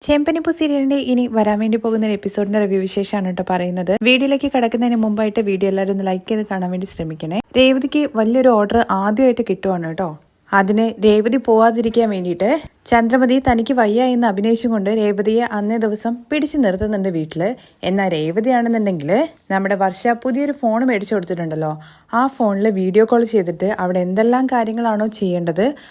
ചെമ്പനിപ്പൂ സീരിയലിന്റെ ഇനി വരാൻ വേണ്ടി പോകുന്ന ഒരു എപ്പിസോഡിന്റെ റിവ്യൂ വിശേഷമാണ് കേട്ടോ പറയുന്നത്. വീഡിയോയിലേക്ക് കടക്കുന്നതിന് മുമ്പായിട്ട് വീഡിയോ എല്ലാവരും ഒന്ന് ലൈക്ക് ചെയ്ത് കാണാൻ വേണ്ടി ശ്രമിക്കണേ. രേവതിക്ക് വലിയൊരു ഓർഡർ ആദ്യമായിട്ട് കിട്ടുവാണ് കേട്ടോ. അതിന് രേവതി പോവാതിരിക്കാൻ വേണ്ടിയിട്ട് ചന്ദ്രമതി തനിക്ക് വയ്യ എന്ന് അഭിനയിച്ചുകൊണ്ട് രേവതിയെ അന്നേ ദിവസം പിടിച്ചു നിർത്തുന്നുണ്ട് വീട്ടില്. എന്നാൽ രേവതിയാണെന്നുണ്ടെങ്കിൽ നമ്മുടെ വർഷ പുതിയൊരു ഫോൺ മേടിച്ചു കൊടുത്തിട്ടുണ്ടല്ലോ, ആ ഫോണിൽ വീഡിയോ കോൾ ചെയ്തിട്ട് അവിടെ എന്തെല്ലാം കാര്യങ്ങളാണോ ചെയ്യേണ്ടത്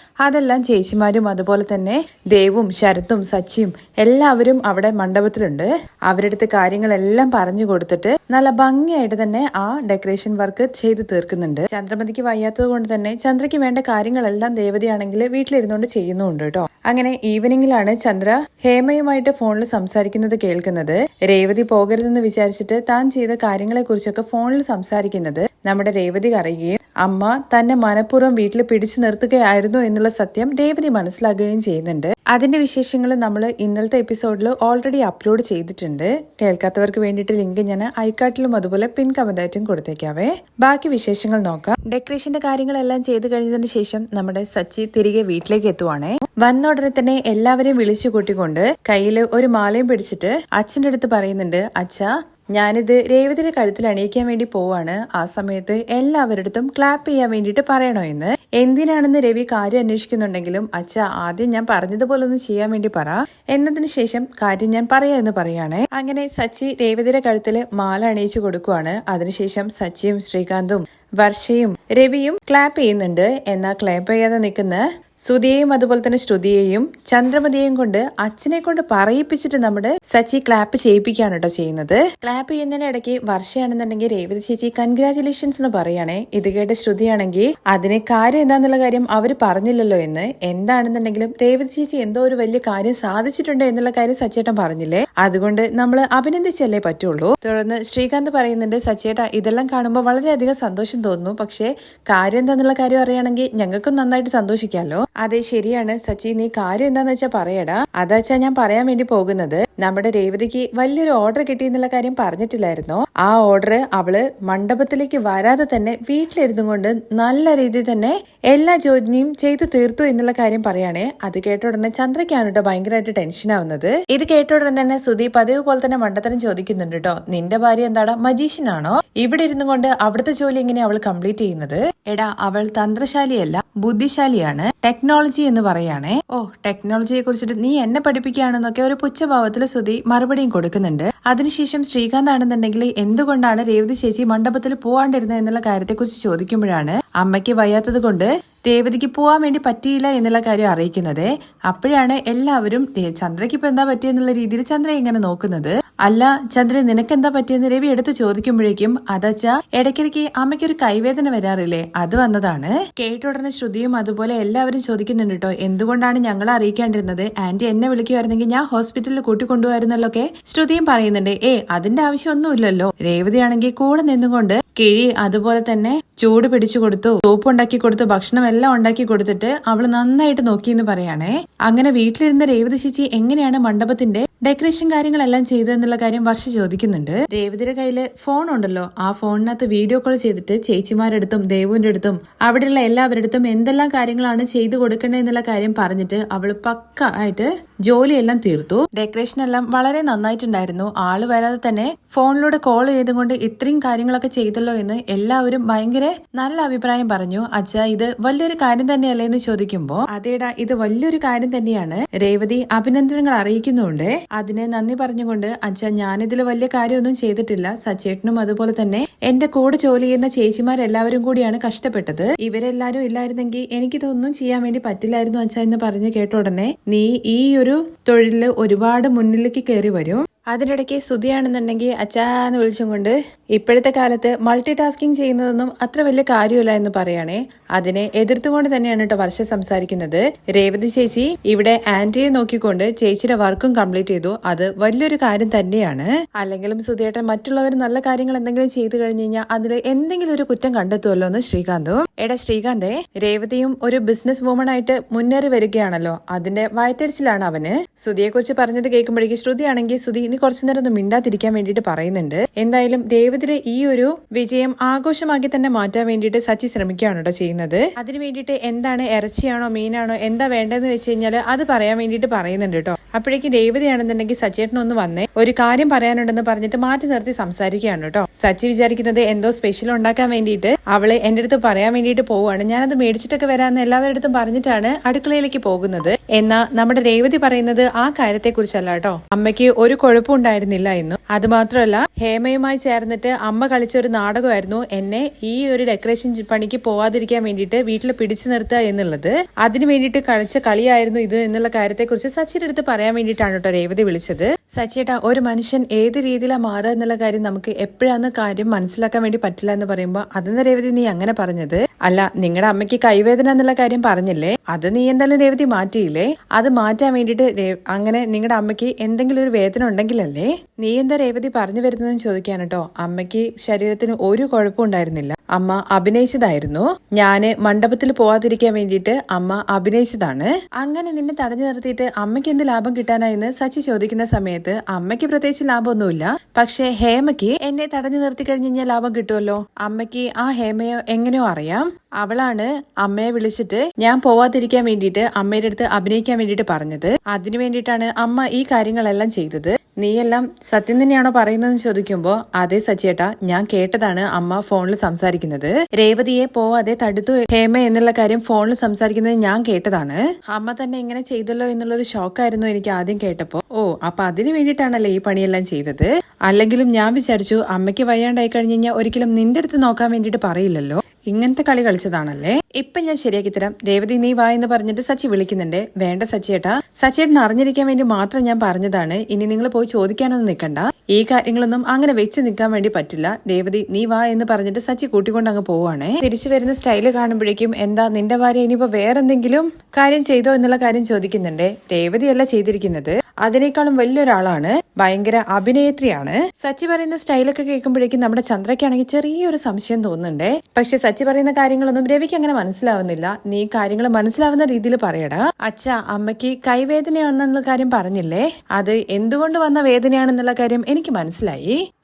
അതെല്ലാം ചേച്ചിമാരും അതുപോലെ തന്നെ ദേവും ശരത്തും സച്ചിയും എല്ലാവരും അവിടെ മണ്ഡപത്തിലുണ്ട്. അവരെടുത്ത് കാര്യങ്ങളെല്ലാം പറഞ്ഞു കൊടുത്തിട്ട് നല്ല ഭംഗിയായിട്ട് തന്നെ ആ ഡെക്കറേഷൻ വർക്ക് ചെയ്ത് തീർക്കുന്നുണ്ട്. ചന്ദ്രമതിക്ക് വയ്യാത്തത് കൊണ്ട് തന്നെ ചന്ദ്രയ്ക്ക് വേണ്ട കാര്യങ്ങളെല്ലാം രേവതിയാണെങ്കിൽ വീട്ടിലിരുന്നുകൊണ്ട് ചെയ്യുന്നുണ്ട് കേട്ടോ. അങ്ങനെ ഈവനിങ്ങിലാണ് ചന്ദ്ര ഹേമയുമായിട്ട് ഫോണിൽ സംസാരിക്കുന്നത് കേൾക്കുന്നത്. രേവതി പോകരുതെന്ന് വിചാരിച്ചിട്ട് താൻ ചെയ്ത കാര്യങ്ങളെ കുറിച്ചൊക്കെ ഫോണിൽ സംസാരിക്കുന്നത് നമ്മുടെ രേവതി അറിയുകയും അമ്മ തന്നെ മനഃപൂർവ്വം വീട്ടിൽ പിടിച്ചു നിർത്തുകയായിരുന്നു എന്നുള്ള സത്യം രേവതി മനസ്സിലാക്കുകയും ചെയ്യുന്നുണ്ട്. അതിന്റെ വിശേഷങ്ങൾ നമ്മൾ ഇന്നലത്തെ എപ്പിസോഡിൽ ഓൾറെഡി അപ്ലോഡ് ചെയ്തിട്ടുണ്ട്. കേൾക്കാത്തവർക്ക് വേണ്ടിയിട്ട് ലിങ്ക് ഞാൻ ഐക്കാർട്ടിലും അതുപോലെ പിൻ കമന്റായിട്ടും കൊടുത്തേക്കാവേ. ബാക്കി വിശേഷങ്ങൾ നോക്കാം. ഡെക്കറേഷന്റെ കാര്യങ്ങളെല്ലാം ചെയ്തു കഴിഞ്ഞതിന് ശേഷം നമ്മുടെ സച്ചി തിരികെ വീട്ടിലേക്ക് എത്തുവാണേ. വന്ന ഉടനെ തന്നെ എല്ലാവരെയും വിളിച്ചു കൂട്ടിക്കൊണ്ട് കയ്യിൽ ഒരു മാലയും പിടിച്ചിട്ട് അച്ഛൻ്റെ അടുത്ത് പറയുന്നുണ്ട്, അച്ഛാ ഞാനിത് രേവതിയുടെ കഴുത്തിൽ അണിയിക്കാൻ വേണ്ടി പോവാണ്. ആ സമയത്ത് എല്ലാവരുടെ ക്ലാപ്പ് ചെയ്യാൻ വേണ്ടിയിട്ട് പറയണോ എന്ന്. എന്തിനാണെന്ന് രവി കാര്യം അന്വേഷിക്കുന്നുണ്ടെങ്കിലും അച്ഛ ആദ്യം ഞാൻ പറഞ്ഞതുപോലെ ഒന്ന് ചെയ്യാൻ വേണ്ടി പറ, എന്നതിന് ശേഷം കാര്യം ഞാൻ പറയാന്ന് പറയാണേ. അങ്ങനെ സച്ചി രേവതിയുടെ കഴുത്തില് മാല അണിയിച്ചു കൊടുക്കുവാണ്. അതിനുശേഷം സച്ചിയും ശ്രീകാന്തും വർഷയും രവിയും ക്ലാപ്പ് ചെയ്യുന്നുണ്ട്. എന്നാൽ ക്ലാപ്പ് ചെയ്യാതെ നിൽക്കുന്ന സുധിയെയും അതുപോലെ തന്നെ ശ്രുതിയെയും ചന്ദ്രമതിയെയും കൊണ്ട് അച്ഛനെ കൊണ്ട് പറയിപ്പിച്ചിട്ട് നമ്മുടെ സച്ചി ക്ലാപ്പ് ചെയ്യിപ്പിക്കുകയാണ് കേട്ടോ ചെയ്യുന്നത്. ക്ലാപ്പ് ചെയ്യുന്നതിന് ഇടയ്ക്ക് വർഷയാണെന്നുണ്ടെങ്കിൽ രേവതി ചേച്ചി കൺഗ്രാചുലേഷൻസ് എന്ന് പറയുകയാണെ. ഇത് കേട്ട ശ്രുതിയാണെങ്കിൽ അതിന് കാര്യം എന്താന്നുള്ള കാര്യം അവര് പറഞ്ഞില്ലല്ലോ എന്ന്. എന്താണെന്നുണ്ടെങ്കിലും രേവതി ചേച്ചി എന്തോ ഒരു വലിയ കാര്യം സാധിച്ചിട്ടുണ്ട് എന്നുള്ള കാര്യം സച്ചേട്ടൻ പറഞ്ഞില്ലേ, അതുകൊണ്ട് നമ്മൾ അഭിനന്ദിച്ചല്ലേ പറ്റുള്ളൂ. തുടർന്ന് ശ്രീകാന്ത് പറയുന്നുണ്ട്, സച്ചേട്ട ഇതെല്ലാം കാണുമ്പോൾ വളരെയധികം സന്തോഷം തോന്നുന്നു, പക്ഷേ കാര്യം എന്താന്നുള്ള കാര്യം അറിയണമെങ്കിൽ ഞങ്ങൾക്കും നന്നായിട്ട് സന്തോഷിക്കാമല്ലോ. അതെ ശരിയാണ് സച്ചി, നീ കാര്യം എന്താന്ന് വെച്ചാ പറയടാ. അതാച്ചാ ഞാൻ പറയാൻ വേണ്ടി പോകുന്നത്, നമ്മുടെ രേവതിക്ക് വലിയൊരു ഓർഡർ കിട്ടിയെന്നുള്ള കാര്യം പറഞ്ഞിട്ടില്ലായിരുന്നോ? ആ ഓർഡർ അവള് മണ്ഡപത്തിലേക്ക് വരാതെ തന്നെ വീട്ടിലിരുന്നു കൊണ്ട് നല്ല രീതിയിൽ തന്നെ എല്ലാ ജോലിയും ചെയ്തു തീർത്തു എന്നുള്ള കാര്യം പറയാണേ. അത് കേട്ട ഉടനെ ചന്ദ്രയ്ക്കാണ് കേട്ടോ ഭയങ്കരമായിട്ട് ടെൻഷൻ ആവുന്നത്. ഇത് കേട്ട ഉടനെ തന്നെ സുധി പതിവ് പോലെ തന്നെ മണ്ടത്തരം ചോദിക്കുന്നുണ്ട് കേട്ടോ, നിന്റെ ഭാര്യ എന്താടാ മജീഷ്യൻ ആണോ? ഇവിടെ ഇരുന്നു കൊണ്ട് അവിടുത്തെ ജോലി എങ്ങനെ അവൾ കംപ്ലീറ്റ് ചെയ്യുന്നത്? എടാ അവൾ തന്ത്രശാലിയല്ല ബുദ്ധിശാലിയാണ്, ടെക്നോളജി എന്ന് പറയാണേ. ഓ ടെക്നോളജിയെ കുറിച്ചിട്ട് നീ എന്നെ പഠിപ്പിക്കുകയാണെന്നൊക്കെ ഒരു പുച്ഛഭാവത്തിൽ സുധി മറുപടിയും കൊടുക്കുന്നുണ്ട്. അതിനുശേഷം ശ്രീകാന്ത് ആണെന്നുണ്ടെങ്കിൽ എന്തുകൊണ്ടാണ് രേവതി ചേച്ചി മണ്ഡപത്തിൽ പോവാണ്ടിരുന്നത് എന്നുള്ള കാര്യത്തെക്കുറിച്ച് ചോദിക്കുമ്പോഴാണ് അമ്മയ്ക്ക് വയ്യാത്തത് കൊണ്ട് രേവതിക്ക് പോവാൻ വേണ്ടി പറ്റിയില്ല എന്നുള്ള കാര്യം അറിയിക്കുന്നത്. അപ്പോഴാണ് എല്ലാവരും ചന്ദ്രയ്ക്ക് ഇപ്പൊ എന്താ പറ്റിയെന്നുള്ള രീതിയിൽ ചന്ദ്ര ഇങ്ങനെ നോക്കുന്നത്. അല്ല ചന്ദ്രൻ നിനക്ക് എന്താ പറ്റിയെന്ന് രവി എടുത്ത് ചോദിക്കുമ്പോഴേക്കും അതച്ചാ ഇടയ്ക്കിടയ്ക്ക് അമ്മയ്ക്കൊരു കൈവേദന വരാറില്ലേ, അത് വന്നതാണ്. കേട്ടുടനെ ശ്രുതിയും അതുപോലെ എല്ലാവരും ചോദിക്കുന്നുണ്ട് കേട്ടോ, എന്തുകൊണ്ടാണ് ഞങ്ങളെ അറിയിക്കാണ്ടിരുന്നത്? ആന്റി എന്നെ വിളിക്കുമായിരുന്നെങ്കിൽ ഞാൻ ഹോസ്പിറ്റലിൽ കൂട്ടിക്കൊണ്ടുപോയിരുന്നല്ലോക്കെ ശ്രുതിയും പറയുന്നുണ്ട്. അതിന്റെ ആവശ്യമൊന്നുമില്ലല്ലോ. രേവതിയാണെങ്കിൽ കൂടെ നിന്നുകൊണ്ട് കിഴി അതുപോലെ തന്നെ ചൂട് പിടിച്ചു കൊടുത്തു, സോപ്പ് ഉണ്ടാക്കി കൊടുത്തു, ഭക്ഷണം എല്ലാം ഉണ്ടാക്കി കൊടുത്തിട്ട് അവള് നന്നായിട്ട് നോക്കിയെന്ന് പറയാണേ. അങ്ങനെ വീട്ടിലിരുന്ന രേവതി ചേച്ചി എങ്ങനെയാണ് മണ്ഡപത്തിന്റെ ഡെക്കറേഷൻ കാര്യങ്ങളെല്ലാം ചെയ്തതെന്നുള്ള കാര്യം വർഷ ചോദിക്കുന്നുണ്ട്. രേവതിയുടെ കയ്യില് ഫോൺ ഉണ്ടല്ലോ, ആ ഫോണിനകത്ത് വീഡിയോ കോൾ ചെയ്തിട്ട് ചേച്ചിമാരെടുത്തും ദേവുവിന്റെ അടുത്തും അവിടെയുള്ള എല്ലാവരുടെ അടുത്തും എന്തെല്ലാം കാര്യങ്ങളാണ് ചെയ്തു കൊടുക്കേണ്ടതെന്നുള്ള കാര്യം പറഞ്ഞിട്ട് അവള് പക്ക ആയിട്ട് ജോലിയെല്ലാം തീർത്തു. ഡെക്കറേഷൻ എല്ലാം വളരെ നന്നായിട്ടുണ്ടായിരുന്നു. ആള് വരാതെ തന്നെ ഫോണിലൂടെ കോൾ ചെയ്തുകൊണ്ട് ഇത്രയും കാര്യങ്ങളൊക്കെ ചെയ്തല്ലോ എന്ന് എല്ലാവരും ഭയങ്കര നല്ല അഭിപ്രായം പറഞ്ഞു. അച്ഛാ ഇത് വലിയൊരു കാര്യം തന്നെയല്ലേ എന്ന് ചോദിക്കുമ്പോ അതേടാ ഇത് വലിയൊരു കാര്യം തന്നെയാണ്, രേവതി അഭിനന്ദനങ്ങൾ അറിയിക്കുന്നുണ്ട്. അതിന് നന്ദി പറഞ്ഞുകൊണ്ട് അച്ഛാ ഞാനിതിൽ വലിയ കാര്യമൊന്നും ചെയ്തിട്ടില്ല, സച്ചേട്ടനും അതുപോലെ തന്നെ എന്റെ കൂടെ ജോലി ചെയ്യുന്ന ചേച്ചിമാരെല്ലാവരും കൂടിയാണ് കഷ്ടപ്പെട്ടത്. ഇവരെല്ലാരും ഇല്ലായിരുന്നെങ്കിൽ എനിക്കിതൊന്നും ചെയ്യാൻ വേണ്ടി പറ്റില്ലായിരുന്നു അച്ഛാ എന്ന് പറഞ്ഞു കേട്ട ഉടനെ നീ ഈ ഒരു തൊഴിലില് ഒരുപാട് മുന്നിലേക്ക് കയറി വരും. അതിനിടയ്ക്ക് സുധിയാണെന്നുണ്ടെങ്കിൽ അച്ഛാന്ന് വിളിച്ചും കൊണ്ട് ഇപ്പോഴത്തെ കാലത്ത് മൾട്ടി ടാസ്കിങ് ചെയ്യുന്നതൊന്നും അത്ര വലിയ കാര്യമില്ല എന്ന് പറയണേ. അതിനെ എതിർത്തുകൊണ്ട് തന്നെയാണ് കേട്ടോ വർഷ സംസാരിക്കുന്നത്. രേവതി ചേച്ചി ഇവിടെ ആന്റിയെ നോക്കിക്കൊണ്ട് ചേച്ചിയുടെ വർക്കും കംപ്ലീറ്റ് ചെയ്തു, അത് വലിയൊരു കാര്യം തന്നെയാണ്. അല്ലെങ്കിലും സുധിയേട്ടൻ മറ്റുള്ളവർ നല്ല കാര്യങ്ങൾ എന്തെങ്കിലും ചെയ്തു കഴിഞ്ഞു കഴിഞ്ഞാൽ അതിൽ എന്തെങ്കിലും ഒരു കുറ്റം കണ്ടെത്തുമല്ലോ എന്ന് ശ്രീകാന്തും. എടാ ശ്രീകാന്തേ, രേവതിയും ഒരു ബിസിനസ് വുമൺ ആയിട്ട് മുന്നേറി വരികയാണല്ലോ, അതിന്റെ വയറ്റരിച്ചിലാണ് അവന്. സുധിയെ കുറിച്ച് പറഞ്ഞത് കേൾക്കുമ്പോഴേക്കും ശ്രുതിയാണെങ്കിൽ സുധി കുറച്ചു നേരം ഒന്ന് മിണ്ടാതിരിക്കാൻ വേണ്ടിയിട്ട് പറയുന്നുണ്ട്. എന്തായാലും രേവതി രേവതിയുടെ ഈ ഒരു വിജയം ആഘോഷമാക്കി തന്നെ മാറ്റാൻ വേണ്ടിയിട്ട് സച്ചി ശ്രമിക്കുകയാണ് കേട്ടോ ചെയ്യുന്നത്. അതിന് വേണ്ടിയിട്ട് എന്താണ്, ഇറച്ചിയാണോ മീനാണോ എന്താ വേണ്ടതെന്ന് വെച്ച് കഴിഞ്ഞാൽ അത് പറയാൻ വേണ്ടിയിട്ട് പറയുന്നുണ്ട് കേട്ടോ. അപ്പോഴേക്കും രേവതിയാണെന്നുണ്ടെങ്കിൽ സച്ചേട്ടനൊന്ന് വന്നേ, ഒരു കാര്യം പറയാനുണ്ടെന്ന് പറഞ്ഞിട്ട് മാറ്റി നിർത്തി സംസാരിക്കുകയാണ് കേട്ടോ. സച്ചി വിചാരിക്കുന്നത് എന്തോ സ്പെഷ്യൽ ഉണ്ടാക്കാൻ വേണ്ടിയിട്ട് അവള് എന്റെ അടുത്ത് പറയാൻ വേണ്ടിയിട്ട് പോവുകയാണ്, ഞാനത് മേടിച്ചിട്ടൊക്കെ വരാമെന്ന് എല്ലാവരുടെ അടുത്തും പറഞ്ഞിട്ടാണ് അടുക്കളയിലേക്ക് പോകുന്നത്. എന്നാ നമ്മുടെ രേവതി പറയുന്നത് ആ കാര്യത്തെ കുറിച്ചല്ല കേട്ടോ. അമ്മയ്ക്ക് ഒരു കുഴപ്പം ഉണ്ടായിരുന്നില്ല എന്നും, അത് മാത്രമല്ല ഹേമയുമായി ചേർന്നിട്ട് അമ്മ കളിച്ച ഒരു നാടകമായിരുന്നു എന്നെ ഈ ഒരു ഡെക്കറേഷൻ പണിക്ക് പോവാതിരിക്കാൻ വേണ്ടിയിട്ട് വീട്ടിൽ പിടിച്ചു നിർത്തുക എന്നുള്ളത്. അതിന് വേണ്ടിയിട്ട് കളിച്ച കളിയായിരുന്നു ഇത് എന്നുള്ള കാര്യത്തെ കുറിച്ച് സച്ചിയുടെ അടുത്ത് പറയാൻ വേണ്ടിയിട്ടാണ് കേട്ടോ രേവതി വിളിച്ചത്. സച്ചിയേട്ടാ, ഒരു മനുഷ്യൻ ഏത് രീതിയിലാണ് മാറുക എന്നുള്ള കാര്യം നമുക്ക് എപ്പോഴാന്ന് കാര്യം മനസ്സിലാക്കാൻ വേണ്ടി പറ്റില്ല എന്ന് പറയുമ്പോ അതെന്ന് രേവതി നീ അങ്ങനെ പറഞ്ഞത്? അല്ല, നിങ്ങളുടെ അമ്മയ്ക്ക് കൈവേദന എന്നുള്ള കാര്യം പറഞ്ഞില്ലേ, അത് നീ എന്തായാലും രേവതി മാറ്റിയില്ലേ? അത് മാറ്റാൻ വേണ്ടിയിട്ട് അങ്ങനെ നിങ്ങളുടെ അമ്മയ്ക്ക് എന്തെങ്കിലും ഒരു വേദന ഉണ്ടെങ്കിലല്ലേ നീ എന്താ രേവതി പറഞ്ഞു വരുന്നതെന്ന് ചോദിക്കാൻ കേട്ടോ. അമ്മയ്ക്ക് ശരീരത്തിന് ഒരു കുഴപ്പം ഉണ്ടായിരുന്നില്ല, അമ്മ അഭിനയിച്ചതായിരുന്നു. ഞാന് മണ്ഡപത്തിൽ പോവാതിരിക്കാൻ വേണ്ടിയിട്ട് അമ്മ അഭിനയിച്ചതാണ്. അങ്ങനെ നിന്നെ തടഞ്ഞു നിർത്തിയിട്ട് അമ്മയ്ക്ക് എന്ത് ലാഭം കിട്ടാനായെന്ന് സച്ചി ചോദിക്കുന്ന സമയത്ത് അമ്മയ്ക്ക് പ്രത്യേകിച്ച് ലാഭമൊന്നുമില്ല, പക്ഷെ ഹേമയ്ക്ക് എന്നെ തടഞ്ഞു നിർത്തി കഴിഞ്ഞ് കഴിഞ്ഞാൽ ലാഭം കിട്ടുമല്ലോ. അമ്മയ്ക്ക് ആ ഹേമയെ എങ്ങനെയോ അറിയാം, അവളാണ് അമ്മയെ വിളിച്ചിട്ട് ഞാൻ പോവാതിരിക്കാൻ വേണ്ടിയിട്ട് അമ്മയുടെ അടുത്ത് അഭിനയിക്കാൻ വേണ്ടിയിട്ട് പറഞ്ഞത്. അതിനു വേണ്ടിയിട്ടാണ് അമ്മ ഈ കാര്യങ്ങളെല്ലാം ചെയ്തത്. നീയെല്ലാം സത്യം തന്നെയാണോ പറയുന്നതെന്ന് ചോദിക്കുമ്പോ അതെ സച്ചിയേട്ടാ, ഞാൻ കേട്ടതാണ് അമ്മ ഫോണിൽ സംസാരിക്കുന്നത്. രേവതിയെ പോവാതെ തടുത്തു ഹേമ എന്നുള്ള കാര്യം ഫോണിൽ സംസാരിക്കുന്നത് ഞാൻ കേട്ടതാണ്. അമ്മ തന്നെ ഇങ്ങനെ ചെയ്തല്ലോ എന്നുള്ളൊരു ഷോക്കായിരുന്നു എനിക്ക് ആദ്യം കേട്ടപ്പോ. ഓ, അപ്പൊ അതിന് വേണ്ടിയിട്ടാണല്ലേ ഈ പണിയെല്ലാം ചെയ്തത്. അല്ലെങ്കിലും ഞാൻ വിചാരിച്ചു അമ്മയ്ക്ക് വയ്യാണ്ടായി കഴിഞ്ഞ് കഴിഞ്ഞാൽ ഒരിക്കലും നിന്റെ അടുത്ത് നോക്കാൻ വേണ്ടിയിട്ട് പറയില്ലല്ലോ, ഇങ്ങനത്തെ കളി കളിച്ചതാണല്ലേ. ഇപ്പൊ ഞാൻ ശരിയാക്കി തരാം, രേവതി നീ വാ എന്ന് പറഞ്ഞിട്ട് സച്ചി വിളിക്കുന്നുണ്ട്. വേണ്ട സച്ചിയേട്ടാ, സച്ചിയേട്ടൻ അറിഞ്ഞിരിക്കാൻ വേണ്ടി മാത്രം ഞാൻ പറഞ്ഞതാണ്, ഇനി നിങ്ങൾ പോയി ചോദിക്കാനൊന്നും നിൽക്കണ്ട. ഈ കാര്യങ്ങളൊന്നും അങ്ങനെ വെച്ച് നിൽക്കാൻ വേണ്ടി പറ്റില്ല. രേവതി നീ വാ എന്ന് പറഞ്ഞിട്ട് സച്ചി കൂട്ടിക്കൊണ്ട് അങ്ങ് പോവാണേ. തിരിച്ചു വരുന്ന സ്റ്റൈല് കാണുമ്പോഴേക്കും എന്താ നിന്റെ ഭാര്യ ഇനിയിപ്പോ വേറെന്തെങ്കിലും കാര്യം ചെയ്തോ എന്നുള്ള കാര്യം ചോദിക്കുന്നുണ്ട്. രേവതിയല്ല ചെയ്തിരിക്കുന്നത്, അതിനേക്കാളും വലിയൊരാളാണ്, ഭയങ്കര അഭിനേത്രിയാണ്. സച്ചി പറയുന്ന സ്റ്റൈലൊക്കെ കേൾക്കുമ്പോഴേക്കും നമ്മുടെ ചന്ദ്രയ്ക്കാണെങ്കിൽ ചെറിയൊരു സംശയം തോന്നുന്നുണ്ടേ. പക്ഷെ സച്ചി പറയുന്ന കാര്യങ്ങളൊന്നും രവിക്ക് അങ്ങനെ മനസ്സിലാവുന്നില്ല. നീ കാര്യങ്ങൾ മനസ്സിലാവുന്ന രീതിയിൽ പറയടാ. അച്ഛാ, അമ്മയ്ക്ക് കൈവേദനയാണെന്നുള്ള കാര്യം പറഞ്ഞില്ലേ, അത് എന്തുകൊണ്ട് വന്ന വേദനയാണെന്നുള്ള കാര്യം എനിക്ക് മനസ്സിലായി.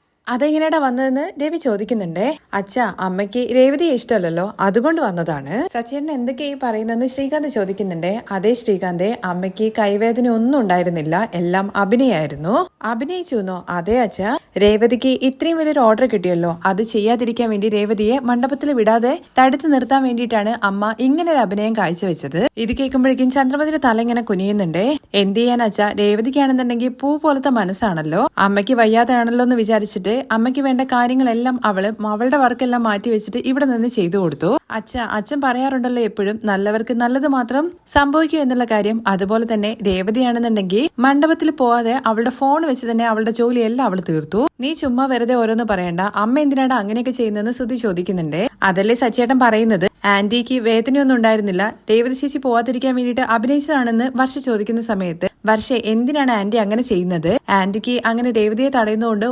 അതെങ്ങനെയാടാ വന്നതെന്ന് രവി ചോദിക്കുന്നുണ്ടേ. അച്ഛാ, അമ്മയ്ക്ക് രേവതിയെ ഇഷ്ടമല്ലല്ലോ, അതുകൊണ്ട് വന്നതാണ്. സച്ചിയേട്ടൻ എന്തൊക്കെയാ ഈ പറയുന്നതെന്ന് ശ്രീകാന്ത് ചോദിക്കുന്നുണ്ടേ. അതേ ശ്രീകാന്തെ, അമ്മയ്ക്ക് കൈവേദന ഒന്നും ഉണ്ടായിരുന്നില്ല, എല്ലാം അഭിനയായിരുന്നു. അഭിനയിച്ചു എന്നോ? അതെ അച്ഛാ, രേവതിക്ക് ഇത്രയും വലിയൊരു ഓർഡർ കിട്ടിയല്ലോ, അത് ചെയ്യാതിരിക്കാൻ വേണ്ടി രേവതിയെ മണ്ഡപത്തിൽ വിടാതെ തടുത്തു നിർത്താൻ വേണ്ടിയിട്ടാണ് അമ്മ ഇങ്ങനെ ഒരു അഭിനയം കാഴ്ചവെച്ചത്. ഇത് കേൾക്കുമ്പോഴേക്കും ചന്ദ്രമതിയുടെ തല ഇങ്ങനെ കുനിയുന്നുണ്ടേ. എന്ത് ചെയ്യാൻ അച്ഛാ, രേവതിക്കാണെന്നുണ്ടെങ്കിൽ പൂ പോലത്തെ മനസ്സാണല്ലോ, അമ്മയ്ക്ക് വയ്യാതെയാണല്ലോ എന്ന് വിചാരിച്ചിട്ട് അമ്മയ്ക്ക് വേണ്ട കാര്യങ്ങളെല്ലാം അവളുടെ വർക്കെല്ലാം മാറ്റി വെച്ചിട്ട് ഇവിടെ നിന്ന് ചെയ്തു കൊടുത്തു. അച്ഛൻ പറയാറുണ്ടല്ലോ എപ്പോഴും നല്ലവർക്ക് നല്ലത് മാത്രം സംഭവിക്കൂ എന്നുള്ള കാര്യം. അതുപോലെ തന്നെ രേവതിയാണെന്നുണ്ടെങ്കിൽ മണ്ഡപത്തിൽ പോവാതെ അവളുടെ ഫോൺ വെച്ച് തന്നെ അവളുടെ ജോലിയെല്ലാം അവൾ തീർത്തു. നീ ചുമ്മാ വെറുതെ ഓരോന്ന് പറയണ്ട, അമ്മ എന്തിനാണ് അങ്ങനെയൊക്കെ ചെയ്യുന്നതെന്ന് ശ്രുതി ചോദിക്കുന്നുണ്ട്. അതല്ലേ സച്ചേട്ടൻ പറയുന്നത്, ആന്റിക്ക് വേദനയൊന്നും ഉണ്ടായിരുന്നില്ല, രേവതി ചേച്ചി പോവാതിരിക്കാൻ വേണ്ടിയിട്ട് അഭിനയിച്ചതാണെന്ന് വർഷ ചോദിക്കുന്ന സമയത്ത് വർഷ എന്തിനാണ് ആന്റി അങ്ങനെ ചെയ്യുന്നത്, ആന്റിക്ക് അങ്ങനെ രേവതിയെ തടയുന്നതുകൊണ്ട്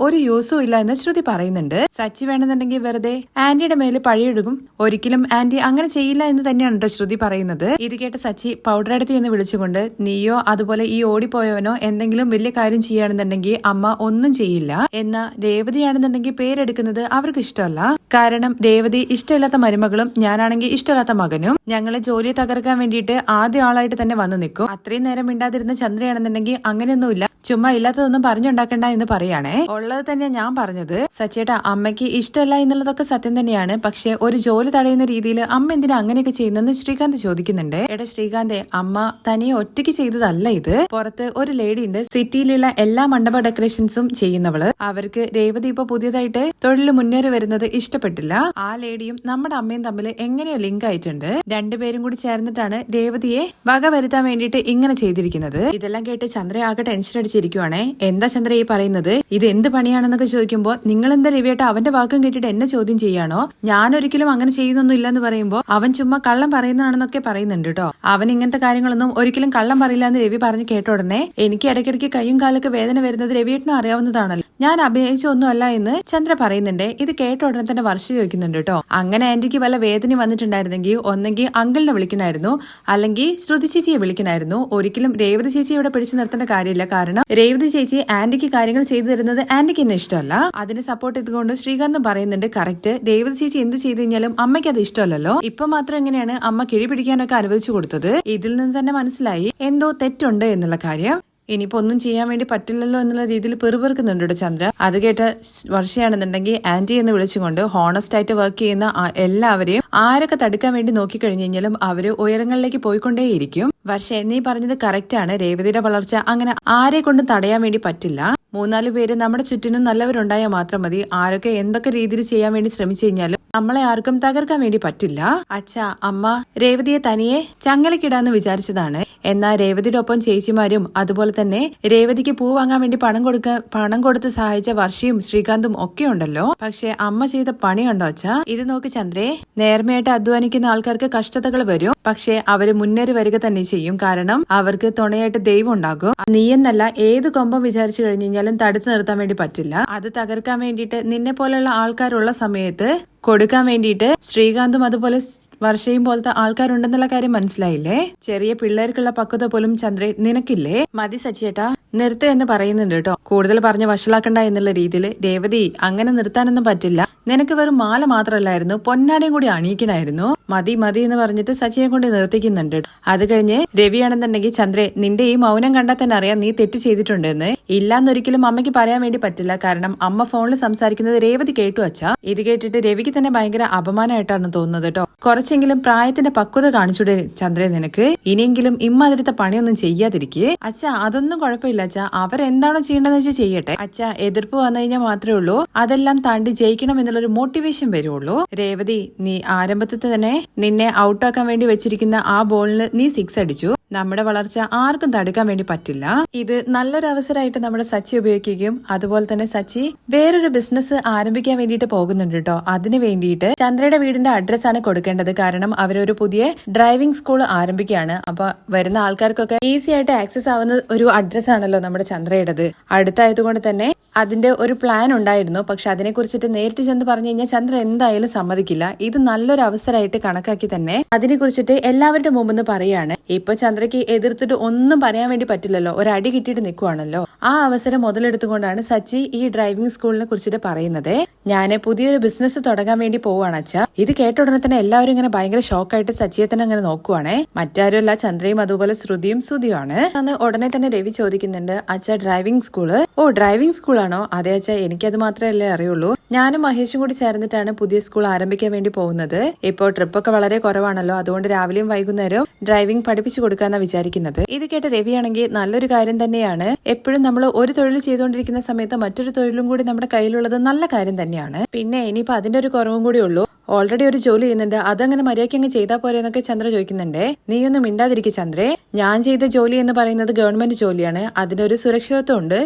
ഒരു യൂസും ഇല്ല എന്ന് ശ്രുതി പറയുന്നുണ്ട്. സച്ചി വേണമെന്നുണ്ടെങ്കിൽ വെറുതെ ആന്റിയുടെ മേലെ പഴിയിടും, ഒരിക്കലും ആന്റി അങ്ങനെ ചെയ്യില്ല എന്ന് തന്നെയാണ് കേട്ടോ ശ്രുതി പറയുന്നത്. ഇത് കേട്ട സച്ചി പൗഡർ എടുത്ത് എന്ന് വിളിച്ചുകൊണ്ട്, നീയോ അതുപോലെ ഈ ഓടിപ്പോയവനോ എന്തെങ്കിലും വലിയ കാര്യം ചെയ്യുകയാണെന്നുണ്ടെങ്കിൽ അമ്മ ഒന്നും ചെയ്യില്ല. എന്നാ രേവതിയാണെന്നുണ്ടെങ്കിൽ പേരെടുക്കുന്നത് അവർക്ക് ഇഷ്ടമല്ല. കാരണം രേവതി ഇഷ്ടമില്ലാത്ത മരുമകളും ഞാനാണെങ്കിൽ ഇഷ്ടമില്ലാത്ത മകനും ഞങ്ങളെ ജോലിയെ തകർക്കാൻ വേണ്ടിയിട്ട് ആദ്യ ആളായിട്ട് തന്നെ വന്നു നിൽക്കും. അത്രയും നേരം മിണ്ടാതിരുന്ന ചന്ദ്രയാണെന്നുണ്ടെങ്കിൽ അങ്ങനെയൊന്നുമില്ല, ചുമ്മാ ഇല്ലാത്തതൊന്നും പറഞ്ഞുണ്ടാക്കണ്ട എന്ന് പറയാണേ. ഉള്ളത് തന്നെ ഞാൻ പറഞ്ഞത്. സച്ചേട്ടാ, അമ്മയ്ക്ക് ഇഷ്ടമല്ല എന്നുള്ളതൊക്കെ സത്യം തന്നെയാണ്, പക്ഷെ ഒരു ജോലി തടയുന്ന രീതിയിൽ അമ്മ എന്തിനാ അങ്ങനെയൊക്കെ ചെയ്യുന്നെന്ന് ശ്രീകാന്ത് ചോദിക്കുന്നുണ്ട്. എടാ ശ്രീകാന്തെ, അമ്മ തനിയെ ഒറ്റയ്ക്ക് ചെയ്തതല്ല ഇത്, പുറത്ത് ഒരു ലേഡി ഉണ്ട്, സിറ്റിയിലുള്ള എല്ലാ മണ്ഡപ ഡെക്കറേഷൻസും ചെയ്യുന്നവള്. അവർക്ക് രേവതി ഇപ്പൊ പുതിയതായിട്ട് തൊഴിൽ മുന്നേറി വരുന്നത് ഇഷ്ടപ്പെട്ടില്ല. ആ ലേഡിയും നമ്മുടെ അമ്മയും തമ്മിൽ എങ്ങനെയോ ലിങ്ക് ആയിട്ടുണ്ട്. രണ്ടുപേരും കൂടി ചേർന്നിട്ടാണ് രേവതിയെ വക വരുത്താൻ വേണ്ടിയിട്ട് ഇങ്ങനെ ചെയ്തിരിക്കുന്നത്. ഇതെല്ലാം കേട്ട് ചന്ദ്ര ആകെ ടെൻഷൻ അടിച്ചിരിക്കുവാണേ. എന്താ ചന്ദ്ര ഈ പറയുന്നത്, ഇത് എന്ത് പണിയാണെന്നൊക്കെ ചോദിക്കുമ്പോ നിങ്ങൾ എന്താ രവിയേട്ട അവന്റെ വാക്കും കേട്ടിട്ട് എന്നെ ചോദ്യം ചെയ്യാണോ, ഞാൻ ഒരിക്കലും അങ്ങനെ ചെയ്യുന്നൊന്നും ഇല്ലെന്ന് പറയുമ്പോ അവൻ ചുമ്മാ കള്ളം പറയുന്നതാണെന്നൊക്കെ പറയുന്നുണ്ട് കേട്ടോ. അവൻ ഇങ്ങനത്തെ കാര്യങ്ങളൊന്നും ഒരിക്കലും കള്ളം പറയില്ല എന്ന് രവി പറഞ്ഞു കേട്ട ഉടനെ എനിക്ക് ഇടയ്ക്കിടയ്ക്ക് കൈയും കാലൊക്കെ വേദന വരുന്നത് രവിയേട്ടനും അറിയാവുന്നതാണല്ലോ, ഞാൻ അഭിനയിച്ചൊന്നും അല്ല എന്ന് ചന്ദ്ര പറയുന്നുണ്ട്. ഇത് കേട്ട ഉടനെ തന്നെ വർഷ ചോദിക്കുന്നുണ്ട് കേട്ടോ, അങ്ങനെ ആന്റിക്ക് വല്ല വേദന വന്നിട്ടുണ്ടായിരുന്നെങ്കിൽ ഒന്നെങ്കിൽ അങ്കിളിനെ വിളിക്കണമായിരുന്നു, അല്ലെങ്കിൽ ശ്രുതി ചേച്ചിയെ വിളിക്കണമായിരുന്നു. ഒരിക്കലും രേവതി ചേച്ചി ഇവിടെ പിടിച്ചു നിർത്തേണ്ട കാര്യമില്ല, കാരണം രേവതി ചേച്ചി ആന്റിക്ക് കാര്യങ്ങൾ ചെയ്തു തരുന്നത് ആന്റിക്ക് എന്നെ ഇഷ്ടമല്ല. അതിന് സപ്പോർട്ട് ചെയ്തുകൊണ്ട് ശ്രീകാന്ത് പറയുന്നുണ്ട്, കറക്റ്റ്, രേവതി ചേച്ചി എന്ത് ചെയ്തു കഴിഞ്ഞാലും അമ്മയ്ക്ക് അത് ഇഷ്ടമല്ലല്ലോ. ഇപ്പൊ മാത്രം എങ്ങനെയാണ് അമ്മ കിഴി പിടിക്കാനൊക്കെ അനുവദിച്ചു കൊടുത്തത്? ഇതിൽ നിന്ന് തന്നെ മനസ്സിലായി എന്തോ തെറ്റുണ്ട് എന്നുള്ള കാര്യം. ഇനിയിപ്പോ ഒന്നും ചെയ്യാൻ വേണ്ടി പറ്റില്ലല്ലോ എന്നുള്ള രീതിയിൽ പെറുപെറുക്കുന്നുണ്ട് ചന്ദ്ര. അത് കേട്ട് വർഷയാണെന്നുണ്ടെങ്കിൽ ആന്റി എന്ന് വിളിച്ചുകൊണ്ട് ഹോണസ്റ്റ് ആയിട്ട് വർക്ക് ചെയ്യുന്ന എല്ലാവരെയും ആരൊക്കെ തടുക്കാൻ വേണ്ടി നോക്കിക്കഴിഞ്ഞു കഴിഞ്ഞാലും അവര് ഉയരങ്ങളിലേക്ക് പോയിക്കൊണ്ടേയിരിക്കും. വർഷ, നീ പറഞ്ഞത് കറക്റ്റ് ആണ്. രേവതിയുടെ വളർച്ച അങ്ങനെ ആരെ കൊണ്ടും തടയാൻ വേണ്ടി പറ്റില്ല. 3-4 പേര് നമ്മുടെ ചുറ്റിനും നല്ലവരുണ്ടായാൽ മാത്രം മതി. ആരൊക്കെ എന്തൊക്കെ രീതിയിൽ ചെയ്യാൻ വേണ്ടി ശ്രമിച്ചു കഴിഞ്ഞാലും നമ്മളെ ആർക്കും തകർക്കാൻ വേണ്ടി പറ്റില്ല. അച്ഛാ, അമ്മ രേവതിയെ തനിയെ ചങ്ങലക്കിടാന്ന് വിചാരിച്ചതാണ്. എന്നാൽ രേവതിയുടെ ഒപ്പം ചേച്ചിമാരും അതുപോലെ തന്നെ രേവതിക്ക് പൂ വാങ്ങാൻ വേണ്ടി പണം കൊടുത്ത് സഹായിച്ച വർഷയും ശ്രീകാന്തും ഒക്കെ ഉണ്ടല്ലോ. പക്ഷെ അമ്മ ചെയ്ത പണി കണ്ടോ അച്ഛാ? ഇത് നോക്ക് ചന്ദ്രേ, നേർമയായിട്ട് അധ്വാനിക്കുന്ന ആൾക്കാർക്ക് കഷ്ടതകൾ വരും. പക്ഷെ അവര് മുന്നേറി വരിക തന്നെ ചെയ്യും. കാരണം അവർക്ക് തുണയായിട്ട് ദൈവം ഉണ്ടാകും. നീയെന്നല്ല ഏത് കൊമ്പം വിചാരിച്ചു കഴിഞ്ഞു കഴിഞ്ഞാലും തടുത്തു നിർത്താൻ വേണ്ടി പറ്റില്ല. അത് തകർക്കാൻ വേണ്ടിയിട്ട് നിന്നെ പോലെയുള്ള ആൾക്കാരുള്ള സമയത്ത് കൊടുക്കാൻ വേണ്ടിയിട്ട് ശ്രീകാന്തും അതുപോലെ വർഷയും പോലത്തെ ആൾക്കാരുണ്ടെന്നുള്ള കാര്യം മനസ്സിലായില്ലേ? ചെറിയ പിള്ളേർക്കുള്ള പക്വത പോലും ചന്ദ്രേ നിനക്കില്ലേ? മതി സച്ചിയേട്ടാ, നിർത്ത് എന്ന് പറയുന്നുണ്ട് കേട്ടോ. കൂടുതൽ പറഞ്ഞ് വഷളാക്കണ്ട എന്നുള്ള രീതിയിൽ. രേവതി, അങ്ങനെ നിർത്താനൊന്നും പറ്റില്ല. നിനക്ക് വെറും മാല മാത്രമല്ലായിരുന്നു, പൊന്നാടയും കൂടി അണിയിക്കണായിരുന്നു. മതി മതി എന്ന് പറഞ്ഞിട്ട് സച്ചിയെ കൊണ്ട് നിർത്തിക്കുന്നുണ്ട്. അത് കഴിഞ്ഞ് രവിയാണെന്നുണ്ടെങ്കിൽ, ചന്ദ്രേ, നിന്റെ ഈ മൗനം കണ്ടാൽ തന്നെ അറിയാം നീ തെറ്റ് ചെയ്തിട്ടുണ്ടെന്ന്. ഇല്ലാന്നൊരിക്കലും അമ്മയ്ക്ക് പറയാൻ വേണ്ടി പറ്റില്ല. കാരണം അമ്മ ഫോണിൽ സംസാരിക്കുന്നത് രേവതി കേട്ടു അച്ഛാ. ഇത് കേട്ടിട്ട് രവിക്ക് തന്നെ ഭയങ്കര അപമാനമായിട്ടാണ് തോന്നുന്നത് കേട്ടോ. കുറച്ചെങ്കിലും പ്രായത്തിന്റെ പക്വത കാണിച്ചൂടെ ചന്ദ്രേ നിനക്ക്? ഇനിയെങ്കിലും ഇമ്മാതിരത്തെ പണിയൊന്നും ചെയ്യാതിരിക്കേ. അച്ഛാ, അതൊന്നും കുഴപ്പമില്ല അച്ഛാ, അവരെന്താണോ ചെയ്യേണ്ടതെന്ന് വെച്ചാൽ ചെയ്യട്ടെ. അച്ഛാ, എതിർപ്പ് വന്നു കഴിഞ്ഞാൽ മാത്രമേ ഉള്ളൂ അതെല്ലാം താണ്ടി ജയിക്കണം എന്നുള്ളൊരു മോട്ടിവേഷൻ വരുള്ളൂ. രേവതി, നീ ആരംഭത്തിൽ തന്നെ നിന്നെ ഔട്ടാക്കാൻ വേണ്ടി വെച്ചിരിക്കുന്ന ആ ബോളിന് നീ 6 അടിച്ചു. നമ്മുടെ വളർച്ച ആർക്കും തടുക്കാൻ വേണ്ടി പറ്റില്ല. ഇത് നല്ലൊരു അവസരമായിട്ട് നമ്മുടെ സച്ചി ഉപയോഗിക്കുകയും അതുപോലെ തന്നെ സച്ചി വേറൊരു ബിസിനസ് ആരംഭിക്കാൻ വേണ്ടിയിട്ട് പോകുന്നുണ്ട് കേട്ടോ. അതിന് വേണ്ടിയിട്ട് ചന്ദ്രയുടെ വീടിന്റെ അഡ്രസ് ആണ് കൊടുക്കേണ്ടത്. കാരണം അവരൊരു പുതിയ ഡ്രൈവിംഗ് സ്കൂൾ ആരംഭിക്കുകയാണ്. അപ്പൊ വരുന്ന ആൾക്കാർക്കൊക്കെ ഈസി ആയിട്ട് ആക്സസ് ആവുന്ന ഒരു അഡ്രസ് ആണല്ലോ നമ്മുടെ ചന്ദ്രയുടേത്. അടുത്തായതുകൊണ്ട് തന്നെ അതിന്റെ ഒരു പ്ലാൻ ഉണ്ടായിരുന്നു. പക്ഷെ അതിനെ കുറിച്ചിട്ട് നേരിട്ട് ചെന്ന് പറഞ്ഞു കഴിഞ്ഞാൽ ചന്ദ്ര എന്തായാലും സമ്മതിക്കില്ല. ഇത് നല്ലൊരു അവസരമായിട്ട് കണക്കാക്കി തന്നെ അതിനെ കുറിച്ചിട്ട് എല്ലാവരുടെ മുമ്പെന്ന് പറയാണ്. ഇപ്പൊ ചന്ദ്രയ്ക്ക് എതിർത്തിട്ട് ഒന്നും പറയാൻ വേണ്ടി പറ്റില്ലല്ലോ, ഒരടി കിട്ടിയിട്ട് നിൽക്കുവാണല്ലോ. ആ അവസരം മുതലെടുത്തുകൊണ്ടാണ് സച്ചി ഈ ഡ്രൈവിംഗ് സ്കൂളിനെ കുറിച്ചിട്ട് പറയുന്നത്. ഞാന് പുതിയൊരു ബിസിനസ് തുടങ്ങാൻ വേണ്ടി പോവാണ് അച്ഛാ. ഇത് കേട്ട ഉടനെ തന്നെ എല്ലാവരും ഇങ്ങനെ ഭയങ്കര ഷോക്കായിട്ട് സച്ചിയെ തന്നെ അങ്ങനെ നോക്കുവാണേ. മറ്റാരുമല്ല, ചന്ദ്രയും അതുപോലെ ശ്രുതിയും സുതിയുമാണ്. അന്ന് ഉടനെ തന്നെ രവി ചോദിക്കുന്നുണ്ട്, അച്ഛാ ഡ്രൈവിംഗ് സ്കൂള്? ഓ, ഡ്രൈവിംഗ് സ്കൂളാണോ? അതെ അച്ഛാ, എനിക്കത് മാത്രമല്ലേ അറിയുള്ളൂ. ഞാനും മഹേഷും കൂടി ചേർന്നിട്ടാണ് പുതിയ സ്കൂൾ ആരംഭിക്കാൻ വേണ്ടി പോകുന്നത്. ഇപ്പോൾ ട്രിപ്പൊക്കെ വളരെ കുറവാണല്ലോ, അതുകൊണ്ട് രാവിലെയും വൈകുന്നേരവും ഡ്രൈവിംഗ് പഠിപ്പിച്ചു കൊടുക്കാന്നാ വിചാരിക്കുന്നത്. ഇത് കേട്ട രവിയാണെങ്കിൽ നല്ലൊരു കാര്യം തന്നെയാണ്. എപ്പോഴും നമ്മൾ ഒരു തൊഴിൽ ചെയ്തുകൊണ്ടിരിക്കുന്ന സമയത്ത് മറ്റൊരു തൊഴിലും കൂടി നമ്മുടെ കയ്യിലുള്ളത് നല്ല കാര്യം തന്നെയാണ്. പിന്നെ ഇനിയിപ്പോ അതിന്റെ ഒരു കുറവും കൂടി ഉള്ളൂ. ഓൾറെഡി ഒരു ജോലി ചെയ്യുന്നുണ്ട്, അതങ്ങനെ മര്യാദയ്ക്ക് അങ്ങ് ചെയ്താൽ പോരെ എന്നൊക്കെ ചന്ദ്ര ചോദിക്കുന്നുണ്ടേ. നീയൊന്നും മിണ്ടാതിരിക്കും ചന്ദ്രേ. ഞാൻ ചെയ്ത ജോലി എന്ന് പറയുന്നത് ഗവൺമെന്റ് ജോലിയാണ്. അതിനൊരു സുരക്ഷിതത്വം ഉണ്ട്.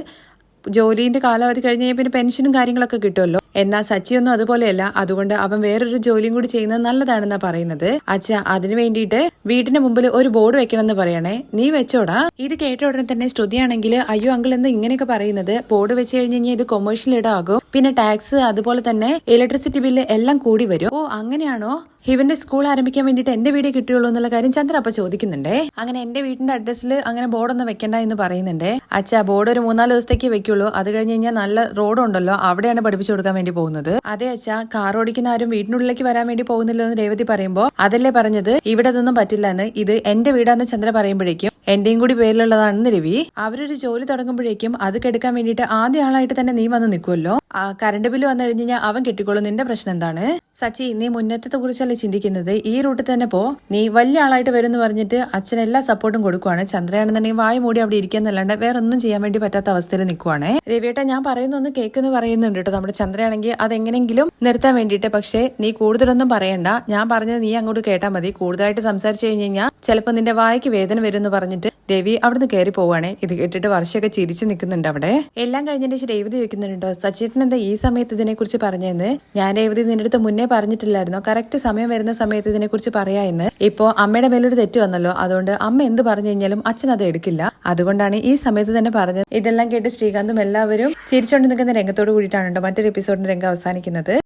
ജോലിന്റെ കാലാവധി കഴിഞ്ഞാൽ പിന്നെ പെൻഷനും കാര്യങ്ങളൊക്കെ കിട്ടുമല്ലോ. എന്നാൽ സച്ചിയൊന്നും അതുപോലെയല്ല. അതുകൊണ്ട് അവൻ വേറൊരു ജോലിയും കൂടി ചെയ്യുന്നത് നല്ലതാണെന്നാ പറയുന്നത്. അച്ഛാ, അതിനു വേണ്ടിയിട്ട് വീടിന്റെ മുമ്പിൽ ഒരു ബോർഡ് വെക്കണമെന്ന് പറയണേ. നീ വെച്ചോടാ. ഇത് കേട്ട ഉടനെ തന്നെ ശ്രുതിയാണെങ്കിൽ, അയ്യോ അങ്കിൾ എന്ന് ഇങ്ങനെയൊക്കെ പറയുന്നത്? ബോർഡ് വെച്ച് കഴിഞ്ഞ് കഴിഞ്ഞാൽ ഇത് കൊമേഴ്ഷ്യൽ ഇടാകും. പിന്നെ ടാക്സ് അതുപോലെ തന്നെ ഇലക്ട്രിസിറ്റി ബില്ല് എല്ലാം കൂടി വരും. ഓ, അങ്ങനെയാണോ? ഇവന്റെ സ്കൂൾ ആരംഭിക്കാൻ വേണ്ടിയിട്ട് എന്റെ വീടേ കിട്ടിയുള്ളൂ എന്നുള്ള കാര്യം ചന്ദ്ര അപ്പൊ ചോദിക്കുന്നുണ്ടേ. അങ്ങനെ എന്റെ വീടിന്റെ അഡ്രസ്സിൽ അങ്ങനെ ബോർഡൊന്നും വെക്കണ്ട എന്ന് പറയുന്നുണ്ടേ. അച്ഛാ, ബോർഡ് ഒരു 3-4 ദിവസത്തേക്ക് വെക്കുള്ളൂ. അത് കഴിഞ്ഞ് കഴിഞ്ഞാൽ നല്ല റോഡുണ്ടല്ലോ, അവിടെയാണ് പഠിപ്പിച്ചു കൊടുക്കാൻ വേണ്ടി പോകുന്നത്. അതെ അച്ഛാ, കാർ ഓടിക്കുന്ന ആരും വീടിനുള്ളിലേക്ക് വരാൻ വേണ്ടി പോകുന്നില്ലോ എന്ന് രേവതി പറയുമ്പോ, അതല്ലേ പറഞ്ഞത് ഇവിടെ അതൊന്നും പറ്റില്ല എന്ന്. ഇത് എന്റെ വീടാന്ന് ചന്ദ്ര പറയുമ്പോഴേക്കും എന്റെയും കൂടി പേരിലുള്ളതാണെന്ന് രവി. അവരൊരു ജോലി തുടങ്ങുമ്പോഴേക്കും അത് കെടുക്കാൻ വേണ്ടിയിട്ട് ആദ്യ ആളായിട്ട് തന്നെ നീ വന്ന് നിൽക്കുമല്ലോ. കറണ്ട് ബില്ല് വന്നു കഴിഞ്ഞ് കഴിഞ്ഞാൽ അവൻ കെട്ടിക്കോളും. നിന്റെ പ്രശ്നം എന്താണ്? സച്ചി, നീ മുന്നേറ്റത്തെ കുറിച്ചല്ലേ ചിന്തിക്കുന്നത്? ഈ റൂട്ടിൽ തന്നെ പോ. നീ വലിയ ആളായിട്ട് വരും എന്ന് പറഞ്ഞിട്ട് അച്ഛൻ എല്ലാ സപ്പോർട്ടും കൊടുക്കുവാണ്. ചന്ദ്രയാണെന്നുണ്ടെങ്കിൽ വായ മൂടി അവിടെ ഇരിക്കാന്നല്ലാണ്ട് വേറെ ഒന്നും ചെയ്യാൻ വേണ്ടി പറ്റാത്ത അവസ്ഥയിൽ നിൽക്കുവാണ്. രവിയേട്ട, ഞാൻ പറയുന്നൊന്ന് കേൾക്കുന്നു പറയുന്നുണ്ട് കേട്ടോ നമ്മുടെ ചന്ദ്രയാണെങ്കിൽ അതെങ്ങനെങ്കിലും നിർത്താൻ വേണ്ടിയിട്ട്. പക്ഷേ നീ കൂടുതലൊന്നും പറയണ്ട, ഞാൻ പറഞ്ഞത് നീ അങ്ങോട്ട് കേട്ടാൽ മതി. കൂടുതലായിട്ട് സംസാരിച്ചു കഴിഞ്ഞ് കഴിഞ്ഞാൽ ചിലപ്പോൾ നിന്റെ വായ്ക്ക് വേദന വരും എന്ന് പറഞ്ഞിട്ട് രവി അവിടുന്ന് കയറി പോവാണേ. ഇത് കേട്ടിട്ട് വർഷമൊക്കെ ചിരിച്ചു നിൽക്കുന്നുണ്ട് അവിടെ. എല്ലാം കഴിഞ്ഞതിന് ശേഷം രേവതി ചോദിക്കുന്നുണ്ടോ, സച്ചേട്ടൻ എന്താ ഈ സമയത്ത് ഇതിനെ കുറിച്ച് പറഞ്ഞെന്ന്? ഞാൻ രേവതി നിന്റെ അടുത്ത് മുന്നേ പറഞ്ഞിട്ടില്ലായിരുന്നോ കറക്റ്റ് സമയം വരുന്ന സമയത്ത് ഇതിനെ കുറിച്ച് പറയാ എന്ന്? ഇപ്പോ അമ്മയുടെ മേലൊരു തെറ്റ് വന്നല്ലോ, അതുകൊണ്ട് അമ്മ എന്ത് പറഞ്ഞു കഴിഞ്ഞാലും അച്ഛൻ അത് എടുക്കില്ല. അതുകൊണ്ടാണ് ഈ സമയത്ത് തന്നെ പറഞ്ഞത്. ഇതെല്ലാം കേട്ട് ശ്രീകാന്തും എല്ലാവരും ചിരിച്ചോണ്ട് നിൽക്കുന്ന രംഗത്തോട് കൂടിയിട്ടാണ് മറ്റൊരു എപ്പിസോഡിന്റെ രംഗം അവസാനിക്കുന്നത്.